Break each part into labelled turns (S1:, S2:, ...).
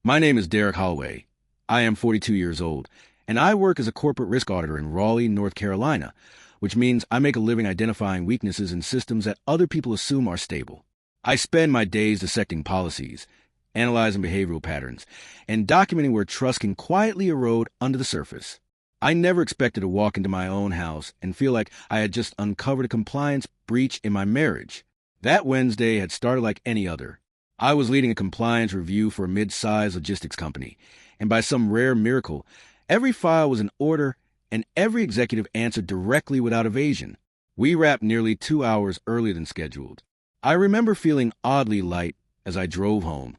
S1: My name is Derek Holloway. I am 42 years old, and I work as a corporate risk auditor in Raleigh, North Carolina, which means I make a living identifying weaknesses in systems that other people assume are stable. I spend my days dissecting policies, analyzing behavioral patterns, and documenting where trust can quietly erode under the surface. I never expected to walk into my own house and feel like I had just uncovered a compliance breach in my marriage. That Wednesday had started like any other. I was leading a compliance review for a mid-sized logistics company, and by some rare miracle, every file was in order and every executive answered directly without evasion. We wrapped nearly 2 hours earlier than scheduled. I remember feeling oddly light as I drove home,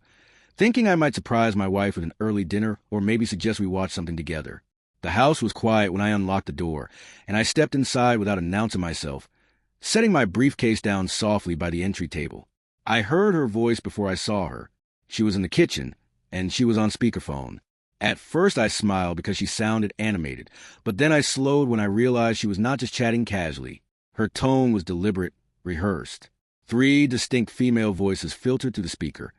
S1: thinking I might surprise my wife with an early dinner or maybe suggest we watch something together. The house was quiet when I unlocked the door, and I stepped inside without announcing myself, setting my briefcase down softly by the entry table. I heard her voice before I saw her. She was in the kitchen, and she was on speakerphone. At first I smiled because she sounded animated, but then I slowed when I realized she was not just chatting casually. Her tone was deliberate, rehearsed. 3 distinct female voices filtered through the speaker,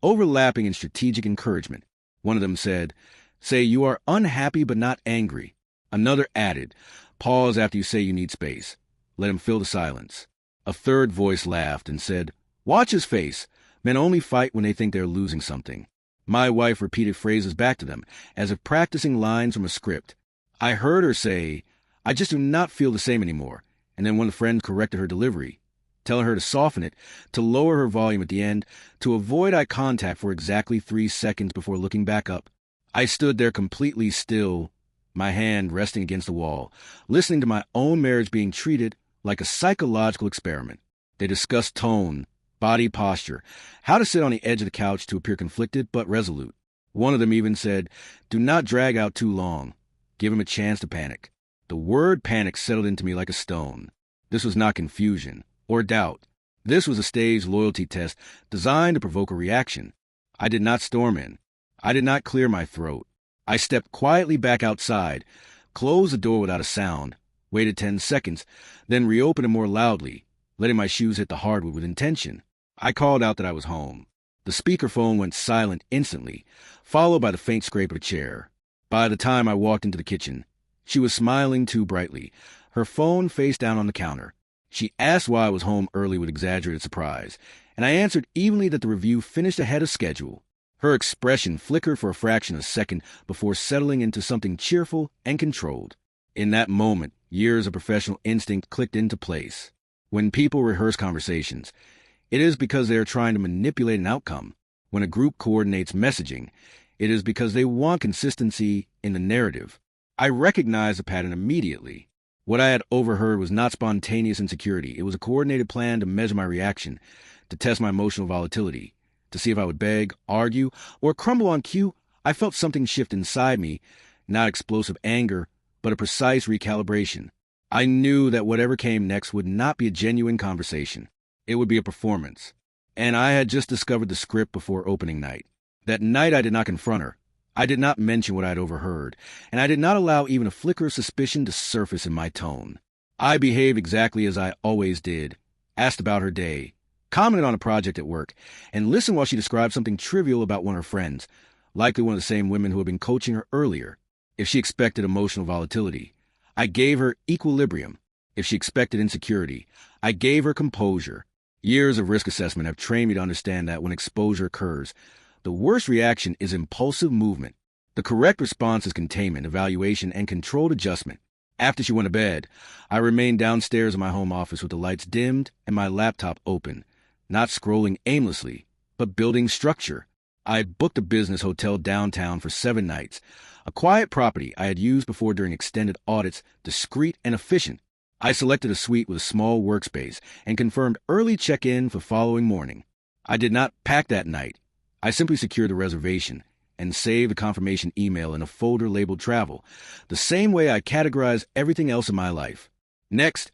S1: overlapping in strategic encouragement. One of them said, "Say you are unhappy but not angry." Another added, "Pause after you say you need space. Let him fill the silence." A third voice laughed and said, "Watch his face. Men only fight when they think they're losing something." My wife repeated phrases back to them, as if practicing lines from a script. I heard her say, "I just do not feel the same anymore," and then one of the friends corrected her delivery, telling her to soften it, to lower her volume at the end, to avoid eye contact for exactly 3 seconds before looking back up. I stood there completely still, my hand resting against the wall, listening to my own marriage being treated like a psychological experiment. They discussed tone, body posture, how to sit on the edge of the couch to appear conflicted but resolute. One of them even said, "Do not drag out too long. Give him a chance to panic." The word panic settled into me like a stone. This was not confusion or doubt. This was a staged loyalty test designed to provoke a reaction. I did not storm in. I did not clear my throat. I stepped quietly back outside, closed the door without a sound, waited 10 seconds, then reopened it more loudly, letting my shoes hit the hardwood with intention. I called out that I was home. The speakerphone went silent instantly, followed by the faint scrape of a chair. By the time I walked into the kitchen, she was smiling too brightly, her phone face down on the counter. She asked why I was home early with exaggerated surprise, and I answered evenly that the review finished ahead of schedule. Her expression flickered for a fraction of a second before settling into something cheerful and controlled. In that moment, years of professional instinct clicked into place. When people rehearse conversations, it is because they are trying to manipulate an outcome. When a group coordinates messaging, it is because they want consistency in the narrative. I recognized the pattern immediately. What I had overheard was not spontaneous insecurity. It was a coordinated plan to measure my reaction, to test my emotional volatility, to see if I would beg, argue, or crumble on cue. I felt something shift inside me, not explosive anger, but a precise recalibration. I knew that whatever came next would not be a genuine conversation. It would be a performance. And I had just discovered the script before opening night. That night I did not confront her. I did not mention what I had overheard, and I did not allow even a flicker of suspicion to surface in my tone. I behaved exactly as I always did, asked about her day, commented on a project at work, and listened while she described something trivial about one of her friends, likely one of the same women who had been coaching her earlier. If she expected emotional volatility, I gave her equilibrium. If she expected insecurity, I gave her composure. Years of risk assessment have trained me to understand that when exposure occurs, the worst reaction is impulsive movement. The correct response is containment, evaluation, and controlled adjustment. After she went to bed, I remained downstairs in my home office with the lights dimmed and my laptop open, not scrolling aimlessly, but building structure. I had booked a business hotel downtown for 7 nights, a quiet property I had used before during extended audits, discreet and efficient. I selected a suite with a small workspace and confirmed early check-in for following morning. I did not pack that night. I simply secured the reservation and saved the confirmation email in a folder labeled travel, the same way I categorized everything else in my life. Next,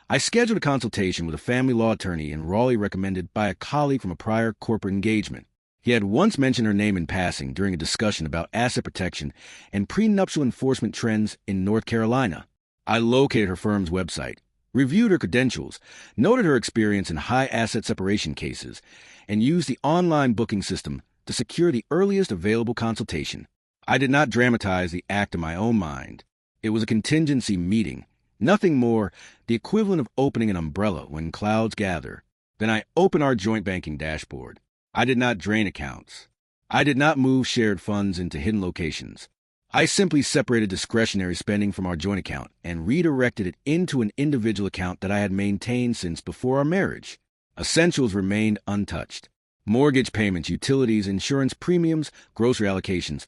S1: I scheduled a consultation with a family law attorney in Raleigh recommended by a colleague from a prior corporate engagement. He had once mentioned her name in passing during a discussion about asset protection and prenuptial enforcement trends in North Carolina. I located her firm's website, reviewed her credentials, noted her experience in high asset separation cases, and used the online booking system to secure the earliest available consultation. I did not dramatize the act in my own mind. It was a contingency meeting, nothing more, the equivalent of opening an umbrella when clouds gather. Then I opened our joint banking dashboard. I did not drain accounts. I did not move shared funds into hidden locations. I simply separated discretionary spending from our joint account and redirected it into an individual account that I had maintained since before our marriage. Essentials remained untouched. Mortgage payments, utilities, insurance premiums, grocery allocations,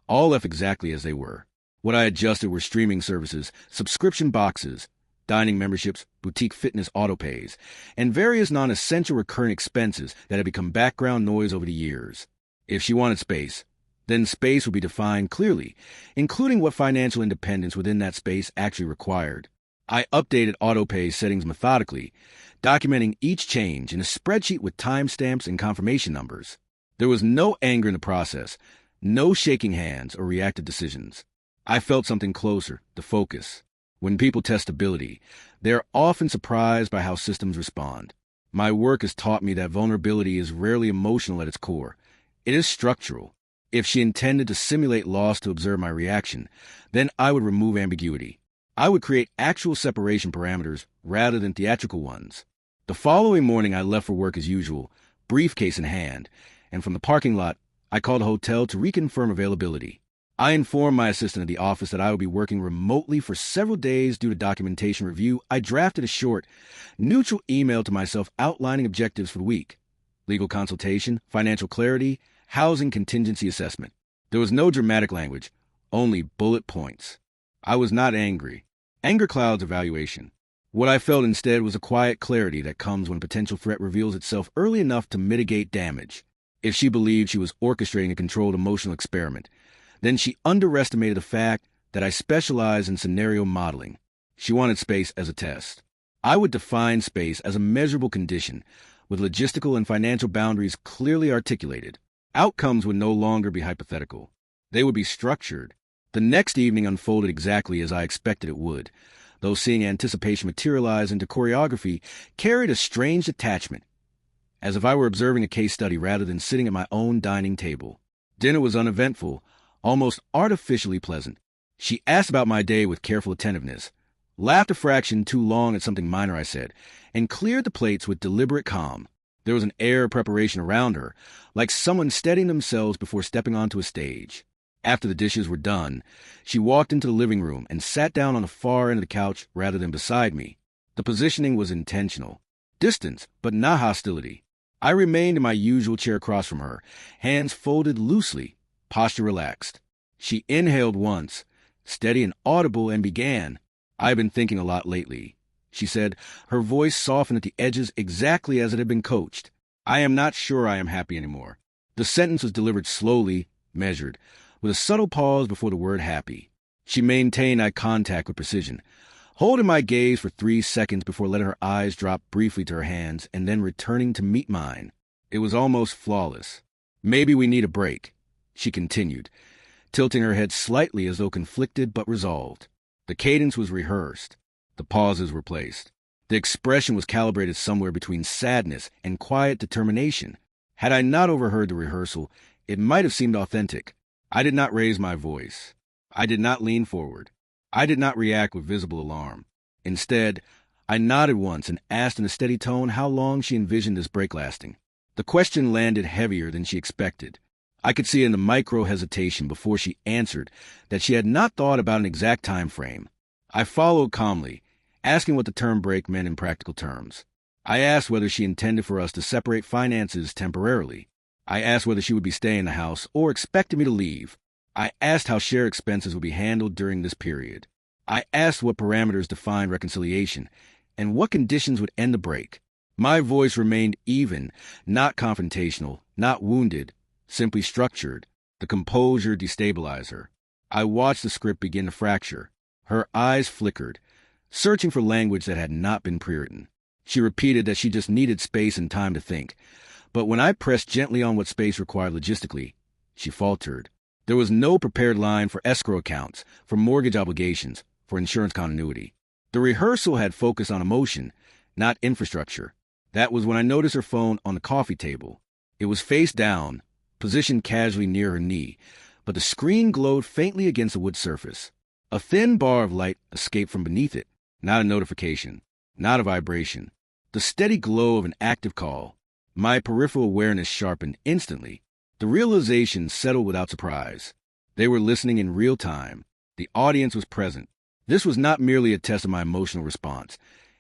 S1: all left exactly as they were. What I adjusted were streaming services, subscription boxes, dining memberships, boutique fitness autopays, and various non-essential recurring expenses that had become background noise over the years. If she wanted space, then space would be defined clearly, including what financial independence within that space actually required. I updated autopay settings methodically, documenting each change in a spreadsheet with timestamps and confirmation numbers. There was no anger in the process, no shaking hands or reactive decisions. I felt something closer, the focus. When people test stability, they are often surprised by how systems respond. My work has taught me that vulnerability is rarely emotional at its core. It is structural. If she intended to simulate loss to observe my reaction, then I would remove ambiguity. I would create actual separation parameters rather than theatrical ones. The following morning, I left for work as usual, briefcase in hand, and from the parking lot, I called a hotel to reconfirm availability. I informed my assistant at the office that I would be working remotely for several days due to documentation review. I drafted a short, neutral email to myself outlining objectives for the week: legal consultation, financial clarity, housing contingency assessment. There was no dramatic language, only bullet points. I was not angry. Anger clouds evaluation. What I felt instead was a quiet clarity that comes when a potential threat reveals itself early enough to mitigate damage. If she believed she was orchestrating a controlled emotional experiment, then she underestimated the fact that I specialize in scenario modeling. She wanted space as a test. I would define space as a measurable condition, with logistical and financial boundaries clearly articulated. Outcomes would no longer be hypothetical. They would be structured. The next evening unfolded exactly as I expected it would, though seeing anticipation materialize into choreography carried a strange detachment, as if I were observing a case study rather than sitting at my own dining table. Dinner was uneventful, almost artificially pleasant. She asked about my day with careful attentiveness, laughed a fraction too long at something minor I said, and cleared the plates with deliberate calm. There was an air of preparation around her, like someone steadying themselves before stepping onto a stage. After the dishes were done, she walked into the living room and sat down on the far end of the couch rather than beside me. The positioning was intentional. Distance, but not hostility. I remained in my usual chair across from her, hands folded loosely, posture relaxed. She inhaled once, steady and audible, and began, "I've been thinking a lot lately," she said, her voice softened at the edges exactly as it had been coached. "I am not sure I am happy anymore." The sentence was delivered slowly, measured, with a subtle pause before the word happy. She maintained eye contact with precision, holding my gaze for 3 seconds before letting her eyes drop briefly to her hands and then returning to meet mine. It was almost flawless. "Maybe we need a break," she continued, tilting her head slightly as though conflicted but resolved. The cadence was rehearsed. The pauses were placed. The expression was calibrated somewhere between sadness and quiet determination. Had I not overheard the rehearsal, it might have seemed authentic. I did not raise my voice. I did not lean forward. I did not react with visible alarm. Instead, I nodded once and asked in a steady tone how long she envisioned this break lasting. The question landed heavier than she expected. I could see in the micro-hesitation before she answered that she had not thought about an exact time frame. I followed calmly, asking what the term break meant in practical terms. I asked whether she intended for us to separate finances temporarily. I asked whether she would be staying in the house or expected me to leave. I asked how shared expenses would be handled during this period. I asked what parameters defined reconciliation and what conditions would end the break. My voice remained even, not confrontational, not wounded, simply structured. The composure destabilized her. I watched the script begin to fracture. Her eyes flickered, searching for language that had not been pre-written. She repeated that she just needed space and time to think. But when I pressed gently on what space required logistically, she faltered. There was no prepared line for escrow accounts, for mortgage obligations, for insurance continuity. The rehearsal had focused on emotion, not infrastructure. That was when I noticed her phone on the coffee table. It was face down, positioned casually near her knee, but the screen glowed faintly against the wood surface. A thin bar of light escaped from beneath it, not a notification, not a vibration. The steady glow of an active call. My peripheral awareness sharpened instantly. The realization settled without surprise. They were listening in real time. The audience was present. This was not merely a test of my emotional response.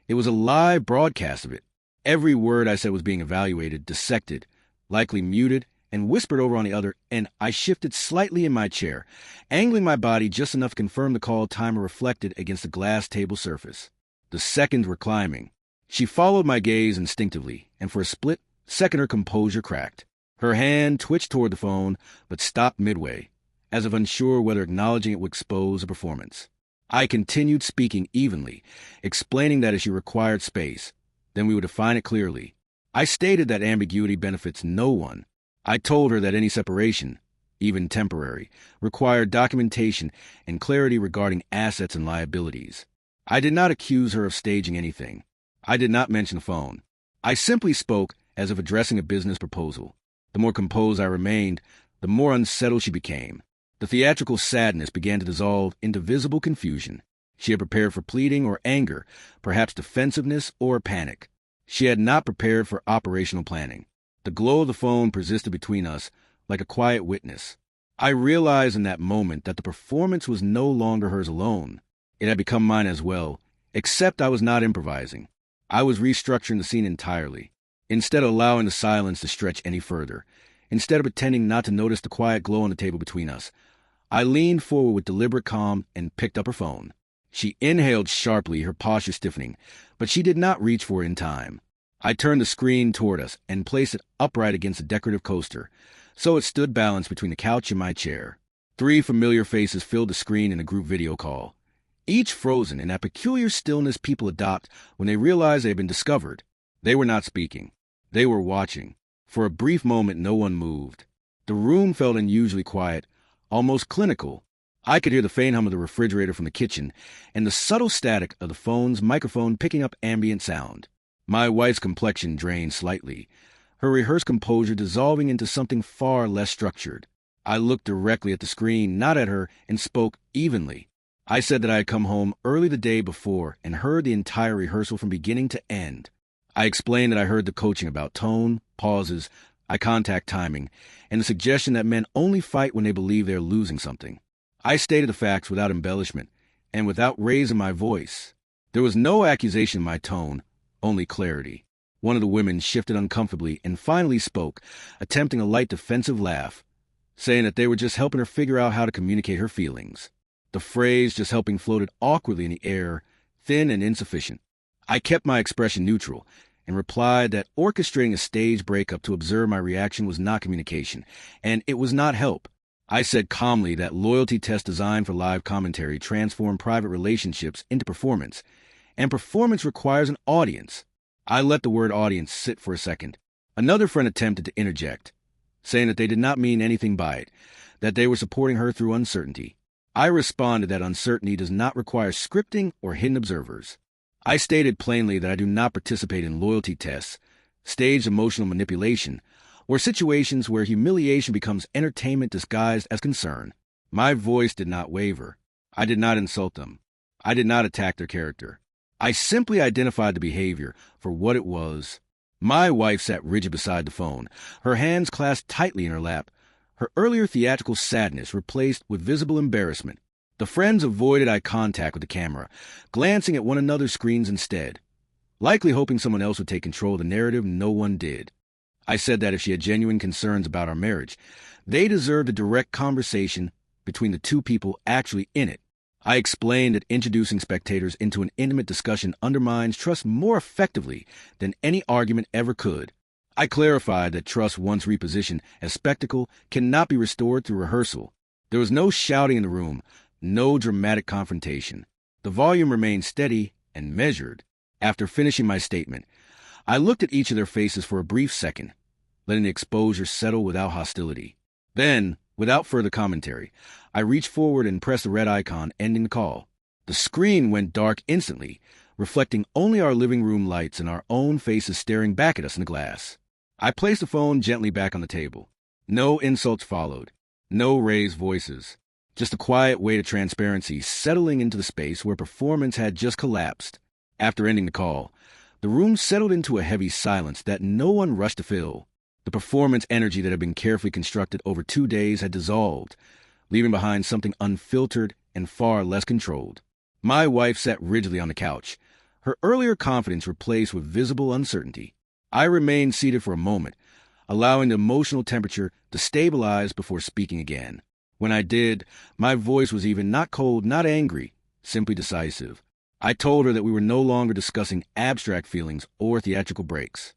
S1: It was a live broadcast of it. Every word I said was being evaluated, dissected, likely muted, and whispered over on the other, and I shifted slightly in my chair, angling my body just enough to confirm the call timer reflected against the glass table surface. The seconds were climbing. She followed my gaze instinctively, and for a split second her composure cracked. Her hand twitched toward the phone, but stopped midway, as if unsure whether acknowledging it would expose a performance. I continued speaking evenly, explaining that if she required space, then we would define it clearly. I stated that ambiguity benefits no one. I told her that any separation, even temporary, required documentation and clarity regarding assets and liabilities. I did not accuse her of staging anything. I did not mention the phone. I simply spoke as if addressing a business proposal. The more composed I remained, the more unsettled she became. The theatrical sadness began to dissolve into visible confusion. She had prepared for pleading or anger, perhaps defensiveness or panic. She had not prepared for operational planning. The glow of the phone persisted between us like a quiet witness. I realized in that moment that the performance was no longer hers alone. It had become mine as well, except I was not improvising. I was restructuring the scene entirely. Instead of allowing the silence to stretch any further, instead of pretending not to notice the quiet glow on the table between us, I leaned forward with deliberate calm and picked up her phone. She inhaled sharply, her posture stiffening, but she did not reach for it in time. I turned the screen toward us and placed it upright against a decorative coaster, so it stood balanced between the couch and my chair. 3 familiar faces filled the screen in a group video call, each frozen in that peculiar stillness people adopt when they realize they have been discovered. They were not speaking. They were watching. For a brief moment, no one moved. The room felt unusually quiet, almost clinical. I could hear the faint hum of the refrigerator from the kitchen and the subtle static of the phone's microphone picking up ambient sound. My wife's complexion drained slightly, her rehearsed composure dissolving into something far less structured. I looked directly at the screen, not at her, and spoke evenly. I said that I had come home early the day before and heard the entire rehearsal from beginning to end. I explained that I heard the coaching about tone, pauses, eye contact timing, and the suggestion that men only fight when they believe they are losing something. I stated the facts without embellishment and without raising my voice. There was no accusation in my tone, only clarity. One of the women shifted uncomfortably and finally spoke, attempting a light defensive laugh, saying that they were just helping her figure out how to communicate her feelings. The phrase "just helping" floated awkwardly in the air, thin and insufficient. I kept my expression neutral and replied that orchestrating a stage breakup to observe my reaction was not communication, and it was not help. I said calmly that loyalty tests designed for live commentary transform private relationships into performance, and performance requires an audience. I let the word audience sit for a second. Another friend attempted to interject, saying that they did not mean anything by it, that they were supporting her through uncertainty. I responded that uncertainty does not require scripting or hidden observers. I stated plainly that I do not participate in loyalty tests, staged emotional manipulation, or situations where humiliation becomes entertainment disguised as concern. My voice did not waver. I did not insult them. I did not attack their character. I simply identified the behavior for what it was. My wife sat rigid beside the phone, her hands clasped tightly in her lap, her earlier theatrical sadness replaced with visible embarrassment. The friends avoided eye contact with the camera, glancing at one another's screens instead, likely hoping someone else would take control of the narrative. No one did. I said that if she had genuine concerns about our marriage, they deserved a direct conversation between the two people actually in it. I explained that introducing spectators into an intimate discussion undermines trust more effectively than any argument ever could. I clarified that trust once repositioned as spectacle cannot be restored through rehearsal. There was no shouting in the room, no dramatic confrontation. The volume remained steady and measured. After finishing my statement, I looked at each of their faces for a brief second, letting the exposure settle without hostility. Then, without further commentary, I reached forward and pressed the red icon, ending the call. The screen went dark instantly, reflecting only our living room lights and our own faces staring back at us in the glass. I placed the phone gently back on the table. No insults followed. No raised voices. Just a quiet weight of transparency settling into the space where performance had just collapsed. After ending the call, the room settled into a heavy silence that no one rushed to fill. The performance energy that had been carefully constructed over 2 days had dissolved, leaving behind something unfiltered and far less controlled. My wife sat rigidly on the couch, her earlier confidence replaced with visible uncertainty. I remained seated for a moment, allowing the emotional temperature to stabilize before speaking again. When I did, my voice was even not cold, not angry, simply decisive. I told her that we were no longer discussing abstract feelings or theatrical breaks.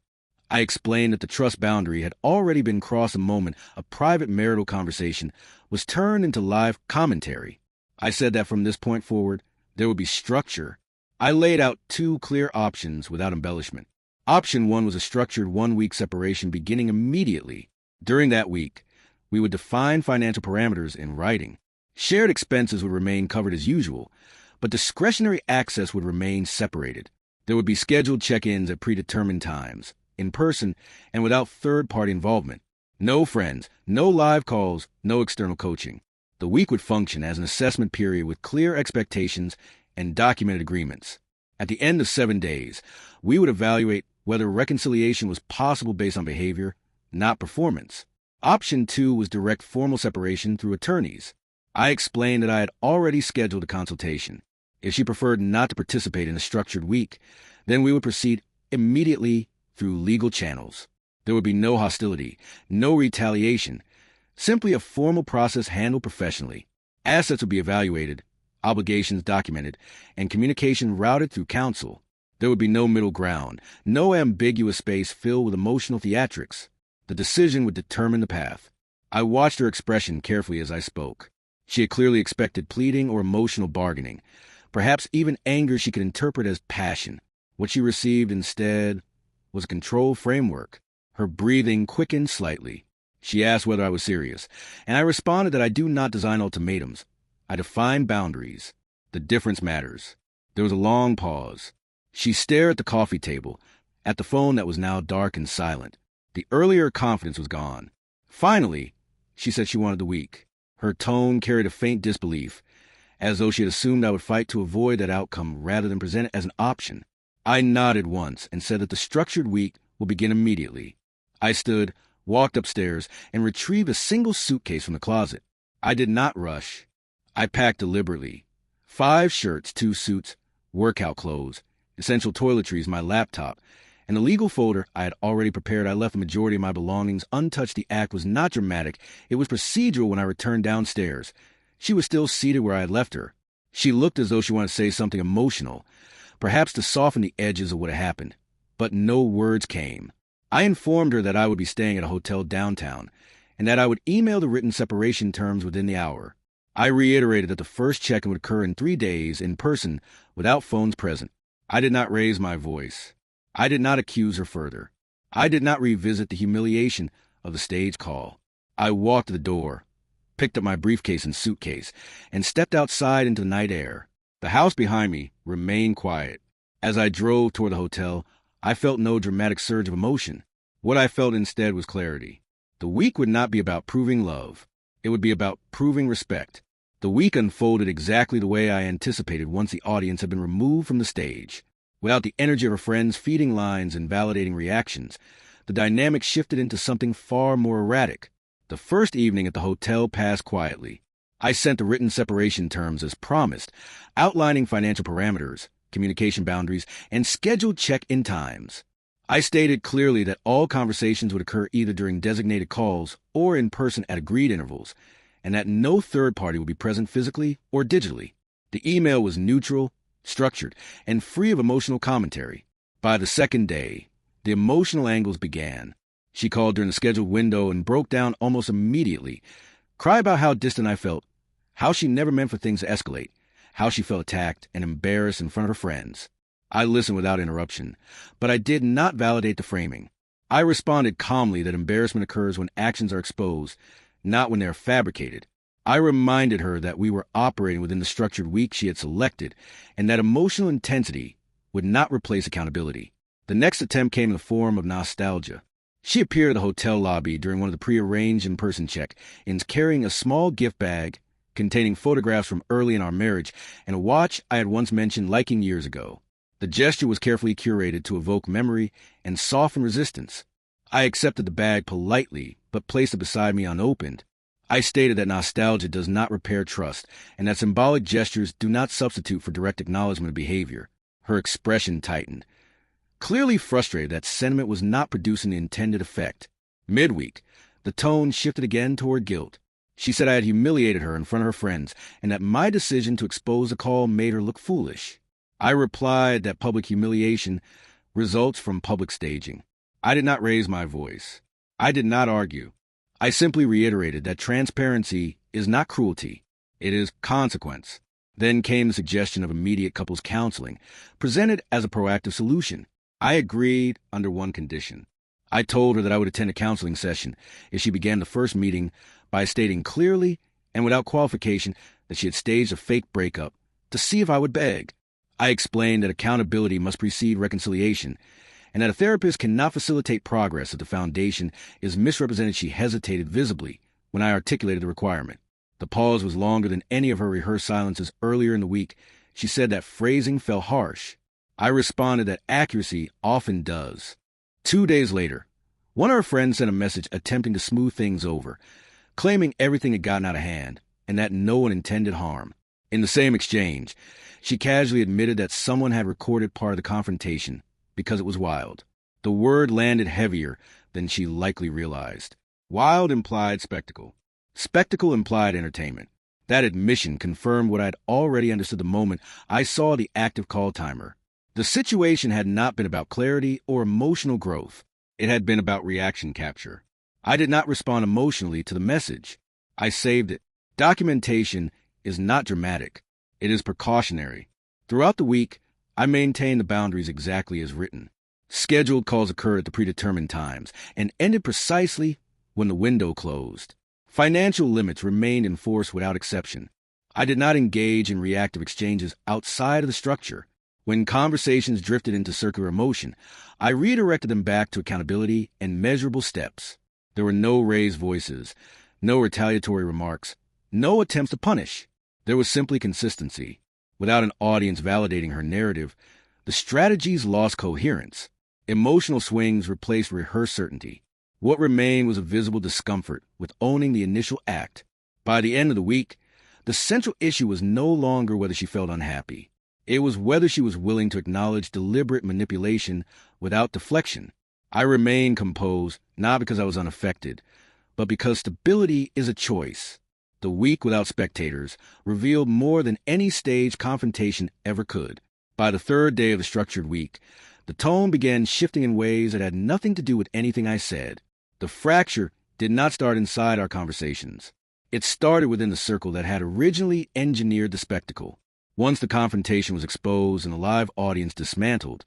S1: I explained that the trust boundary had already been crossed the moment a private marital conversation was turned into live commentary. I said that from this point forward, there would be structure. I laid out 2 clear options without embellishment. Option 1 was a structured 1-week separation beginning immediately. During that week, we would define financial parameters in writing. Shared expenses would remain covered as usual, but discretionary access would remain separated. There would be scheduled check-ins at predetermined times, in person and without third-party involvement. No friends, no live calls, no external coaching. The week would function as an assessment period with clear expectations and documented agreements. At the end of 7 days, we would evaluate whether reconciliation was possible based on behavior, not performance. Option 2 was direct formal separation through attorneys. I explained that I had already scheduled a consultation. If she preferred not to participate in a structured week, then we would proceed immediately through legal channels. There would be no hostility, no retaliation, simply a formal process handled professionally. Assets would be evaluated, obligations documented, and communication routed through counsel. There would be no middle ground, no ambiguous space filled with emotional theatrics. The decision would determine the path. I watched her expression carefully as I spoke. She had clearly expected pleading or emotional bargaining, perhaps even anger she could interpret as passion. What she received instead was a control framework. Her breathing quickened slightly. She asked whether I was serious, and I responded that I do not design ultimatums. I define boundaries. The difference matters. There was a long pause. She stared at the coffee table, at the phone that was now dark and silent. The earlier confidence was gone. Finally, she said she wanted the week. Her tone carried a faint disbelief, as though she had assumed I would fight to avoid that outcome rather than present it as an option. I nodded once and said that the structured week will begin immediately. I stood, walked upstairs, and retrieved a single suitcase from the closet. I did not rush. I packed deliberately. 5 shirts, 2 suits, workout clothes, essential toiletries, my laptop, and the legal folder I had already prepared. I left the majority of my belongings untouched. The act was not dramatic. It was procedural when I returned downstairs. She was still seated where I had left her. She looked as though she wanted to say something emotional, perhaps to soften the edges of what had happened. But no words came. I informed her that I would be staying at a hotel downtown, and that I would email the written separation terms within the hour. I reiterated that the first check-in would occur in 3 days in person without phones present. I did not raise my voice. I did not accuse her further. I did not revisit the humiliation of the stage call. I walked to the door, picked up my briefcase and suitcase, and stepped outside into the night air. The house behind me remained quiet. As I drove toward the hotel, I felt no dramatic surge of emotion. What I felt instead was clarity. The week would not be about proving love. It would be about proving respect. The week unfolded exactly the way I anticipated once the audience had been removed from the stage. Without the energy of her friends feeding lines and validating reactions, the dynamic shifted into something far more erratic. The first evening at the hotel passed quietly. I sent the written separation terms as promised, outlining financial parameters, communication boundaries, and scheduled check-in times. I stated clearly that all conversations would occur either during designated calls or in person at agreed intervals, and that no third party would be present physically or digitally. The email was neutral, structured, and free of emotional commentary. By the second day, the emotional angles began. She called during the scheduled window and broke down almost immediately, cried about how distant I felt, how she never meant for things to escalate, how she felt attacked and embarrassed in front of her friends. I listened without interruption, but I did not validate the framing. I responded calmly that embarrassment occurs when actions are exposed, not when they are fabricated. I reminded her that we were operating within the structured week she had selected, and that emotional intensity would not replace accountability. The next attempt came in the form of nostalgia. She appeared at the hotel lobby during one of the prearranged in-person check-ins carrying a small gift bag containing photographs from early in our marriage and a watch I had once mentioned liking years ago. The gesture was carefully curated to evoke memory and soften resistance. I accepted the bag politely, but placed it beside me unopened. I stated that nostalgia does not repair trust, and that symbolic gestures do not substitute for direct acknowledgement of behavior. Her expression tightened, clearly frustrated that sentiment was not producing the intended effect. Midweek, the tone shifted again toward guilt. She said I had humiliated her in front of her friends, and that my decision to expose the call made her look foolish. I replied that public humiliation results from public staging. I did not raise my voice. I did not argue. I simply reiterated that transparency is not cruelty. It is consequence. Then came the suggestion of immediate couples counseling, presented as a proactive solution. I agreed under one condition. I told her that I would attend a counseling session if she began the first meeting by stating clearly and without qualification that she had staged a fake breakup to see if I would beg. I explained that accountability must precede reconciliation, and that a therapist cannot facilitate progress if the foundation is misrepresented. She hesitated visibly when I articulated the requirement. The pause was longer than any of her rehearsed silences earlier in the week. She said that phrasing felt harsh. I responded that accuracy often does. 2 days later, one of her friends sent a message attempting to smooth things over, claiming everything had gotten out of hand and that no one intended harm. In the same exchange, she casually admitted that someone had recorded part of the confrontation because it was wild. The word landed heavier than she likely realized. Wild implied spectacle. Spectacle implied entertainment. That admission confirmed what I had already understood the moment I saw the active call timer. The situation had not been about clarity or emotional growth. It had been about reaction capture. I did not respond emotionally to the message. I saved it. Documentation is not dramatic. It is precautionary. Throughout the week, I maintained the boundaries exactly as written. Scheduled calls occurred at the predetermined times and ended precisely when the window closed. Financial limits remained in force without exception. I did not engage in reactive exchanges outside of the structure. When conversations drifted into circular motion, I redirected them back to accountability and measurable steps. There were no raised voices, no retaliatory remarks, no attempts to punish. There was simply consistency. Without an audience validating her narrative, the strategies lost coherence. Emotional swings replaced rehearsed certainty. What remained was a visible discomfort with owning the initial act. By the end of the week, the central issue was no longer whether she felt unhappy. It was whether she was willing to acknowledge deliberate manipulation without deflection. I remained composed, not because I was unaffected, but because stability is a choice. The week without spectators revealed more than any staged confrontation ever could. By the third day of the structured week, the tone began shifting in ways that had nothing to do with anything I said. The fracture did not start inside our conversations. It started within the circle that had originally engineered the spectacle. Once the confrontation was exposed and the live audience dismantled,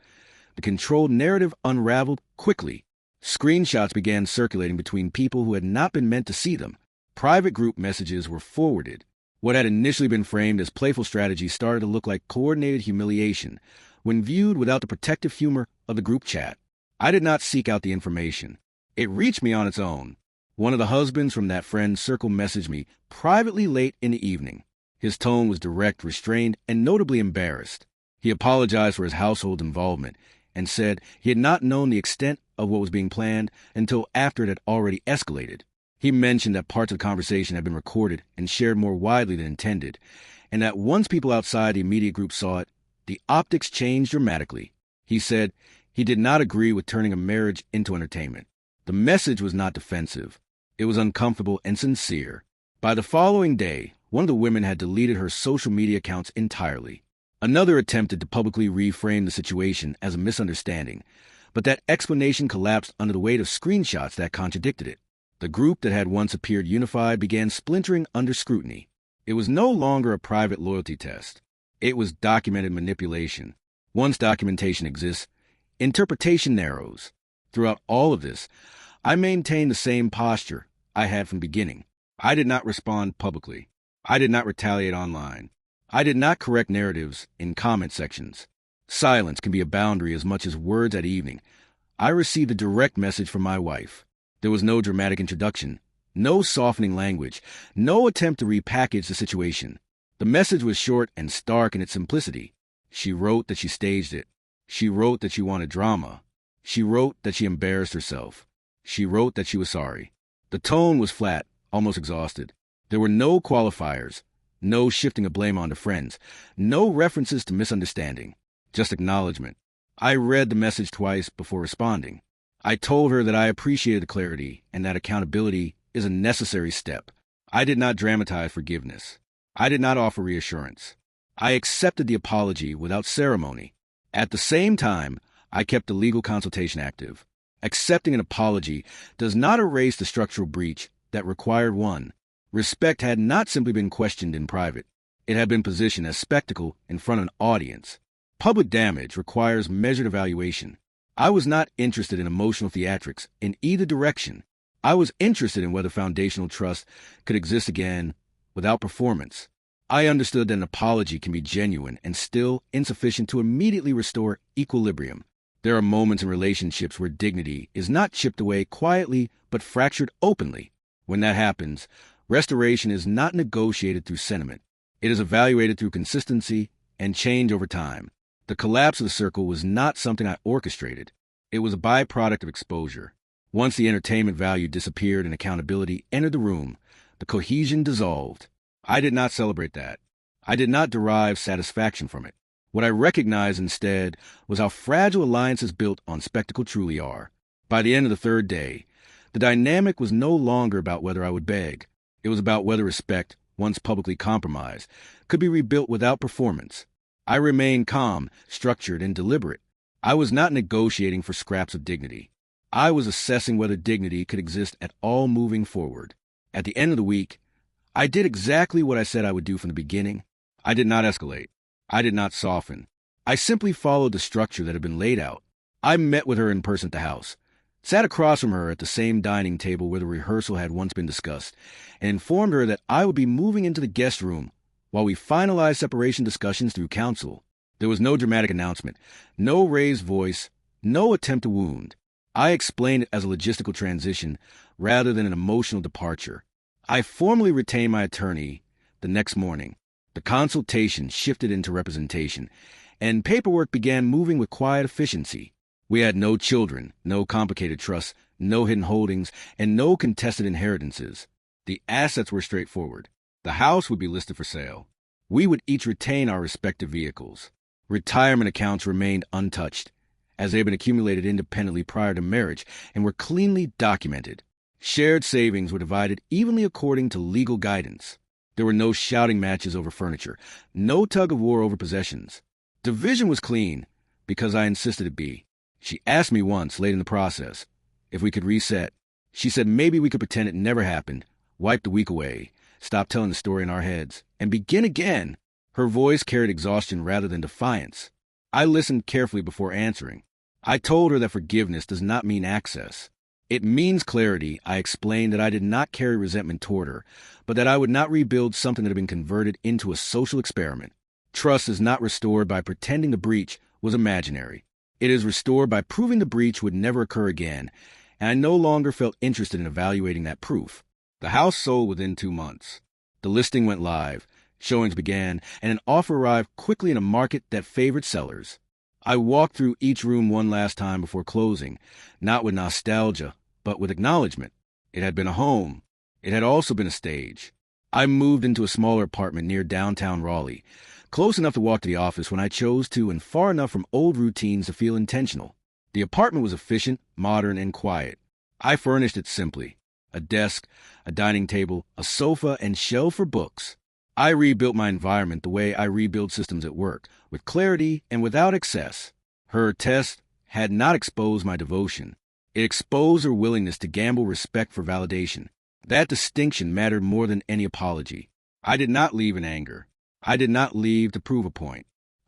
S1: the controlled narrative unraveled quickly. Screenshots began circulating between people who had not been meant to see them. Private group messages were forwarded. What had initially been framed as playful strategy started to look like coordinated humiliation when viewed without the protective humor of the group chat. I did not seek out the information. It reached me on its own. One of the husbands from that friend's circle messaged me privately late in the evening. His tone was direct, restrained, and notably embarrassed. He apologized for his household involvement and said he had not known the extent of what was being planned until after it had already escalated. He mentioned that parts of the conversation had been recorded and shared more widely than intended, and that once people outside the immediate group saw it, the optics changed dramatically. He said he did not agree with turning a marriage into entertainment. The message was not defensive. It was uncomfortable and sincere. By the following day, one of the women had deleted her social media accounts entirely. Another attempted to publicly reframe the situation as a misunderstanding, but that explanation collapsed under the weight of screenshots that contradicted it. The group that had once appeared unified began splintering under scrutiny. It was no longer a private loyalty test. It was documented manipulation. Once documentation exists, interpretation narrows. Throughout all of this, I maintained the same posture I had from the beginning. I did not respond publicly. I did not retaliate online. I did not correct narratives in comment sections. Silence can be a boundary as much as words at evening. I received a direct message from my wife. There was no dramatic introduction, no softening language, no attempt to repackage the situation. The message was short and stark in its simplicity. She wrote that she staged it. She wrote that she wanted drama. She wrote that she embarrassed herself. She wrote that she was sorry. The tone was flat, almost exhausted. There were no qualifiers, no shifting of blame onto friends, no references to misunderstanding, just acknowledgement. I read the message twice before responding. I told her that I appreciated the clarity and that accountability is a necessary step. I did not dramatize forgiveness. I did not offer reassurance. I accepted the apology without ceremony. At the same time, I kept the legal consultation active. Accepting an apology does not erase the structural breach that required one. Respect had not simply been questioned in private. It had been positioned as spectacle in front of an audience. Public damage requires measured evaluation. I was not interested in emotional theatrics in either direction. I was interested in whether foundational trust could exist again without performance. I understood that an apology can be genuine and still insufficient to immediately restore equilibrium. There are moments in relationships where dignity is not chipped away quietly but fractured openly. When that happens, restoration is not negotiated through sentiment. It is evaluated through consistency and change over time. The collapse of the circle was not something I orchestrated. It was a byproduct of exposure. Once the entertainment value disappeared and accountability entered the room, the cohesion dissolved. I did not celebrate that. I did not derive satisfaction from it. What I recognized instead was how fragile alliances built on spectacle truly are. By the end of the third day, the dynamic was no longer about whether I would beg. It was about whether respect, once publicly compromised, could be rebuilt without performance. I remained calm, structured, and deliberate. I was not negotiating for scraps of dignity. I was assessing whether dignity could exist at all moving forward. At the end of the week, I did exactly what I said I would do from the beginning. I did not escalate. I did not soften. I simply followed the structure that had been laid out. I met with her in person at the house, sat across from her at the same dining table where the rehearsal had once been discussed, and informed her that I would be moving into the guest room while we finalized separation discussions through counsel. There was no dramatic announcement, no raised voice, no attempt to wound. I explained it as a logistical transition rather than an emotional departure. I formally retained my attorney the next morning. The consultation shifted into representation, and paperwork began moving with quiet efficiency. We had no children, no complicated trusts, no hidden holdings, and no contested inheritances. The assets were straightforward. The house would be listed for sale. We would each retain our respective vehicles. Retirement accounts remained untouched, as they had been accumulated independently prior to marriage and were cleanly documented. Shared savings were divided evenly according to legal guidance. There were no shouting matches over furniture, no tug of war over possessions. Division was clean, because I insisted it be. She asked me once, late in the process, if we could reset. She said maybe we could pretend it never happened, wipe the week away, stop telling the story in our heads, and begin again. Her voice carried exhaustion rather than defiance. I listened carefully before answering. I told her that forgiveness does not mean access. It means clarity. I explained that I did not carry resentment toward her, but that I would not rebuild something that had been converted into a social experiment. Trust is not restored by pretending the breach was imaginary. It is restored by proving the breach would never occur again, and I no longer felt interested in evaluating that proof. The house sold within 2 months. The listing went live, showings began, and an offer arrived quickly in a market that favored sellers. I walked through each room one last time before closing, not with nostalgia, but with acknowledgement. It had been a home. It had also been a stage. I moved into a smaller apartment near downtown Raleigh, close enough to walk to the office when I chose to and far enough from old routines to feel intentional. The apartment was efficient, modern, and quiet. I furnished it simply. A desk, a dining table, a sofa, and shelf for books. I rebuilt my environment the way I rebuild systems at work, with clarity and without excess. Her test had not exposed my devotion. It exposed her willingness to gamble respect for validation. That distinction mattered more than any apology. I did not leave in anger. I did not leave to prove a point.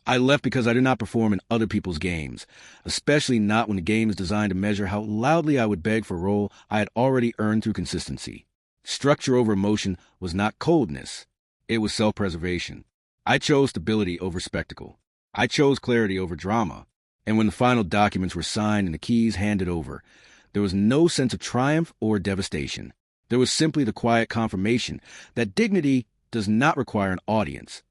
S1: I left because I did not perform in other people's games, especially not when the game is designed to measure how loudly I would beg for a role I had already earned through consistency. Structure over emotion was not coldness. It was self-preservation. I chose stability over spectacle. I chose clarity over drama. And when the final documents were signed and the keys handed over, there was no sense of triumph or devastation. There was simply the quiet confirmation that dignity does not require an audience.